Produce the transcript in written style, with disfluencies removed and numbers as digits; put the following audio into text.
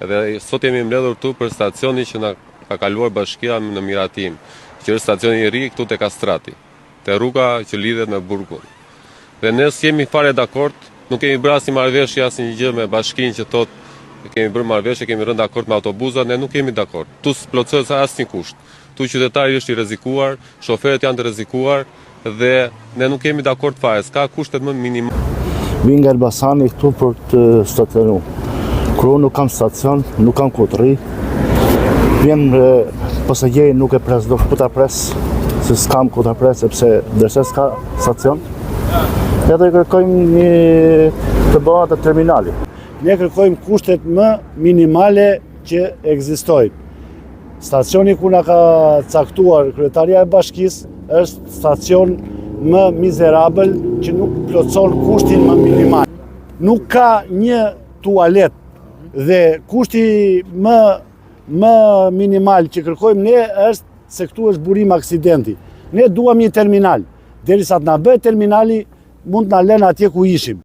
Edhe sot jemi mbledhur këtu për stacionin që na ka kaluar bashkia në miratim, që është stacioni i ri këtu te Kastrati, te rruga që lidhet me burgun. Dhe ne s'jemi fare dakord, nuk kemi bërë asnjë marrëveshje asnjë gjë me bashkinë që thotë kemi bërë marrëveshje, kemi rënë dakord me autobusat, ne nuk kemi dakord. Tu s'plotësohet asnjë kusht. Tu qytetari është i rrezikuar, shoferët janë të rrezikuar dhe ne nuk kemi dakord fare, s'ka kushtet më minimale. Vi nga Elbasani këtu për të stacionuar. Kur nuk kam stacion, nuk kam ku të rri. Vjen pasageri nuk e pres, do ku ta pres, se s'kam ku ta pres sepse ndërsa s'ka stacion. Edhe kërkojmë të bëhet të terminali. Ne kërkojmë kushtet më minimale që ekzistojnë. Stacioni ku na ka caktuar kryetaria e bashkisë është stacion më mizerabël që nuk plotëson kushtin më minimal. Nuk ka një tualet dhe kushti më minimal që kërkojmë ne është se këtu është burim aksidenti. Ne duam një terminal. Derisa të na bëhet terminali, mund të na lënë atje ku ishim.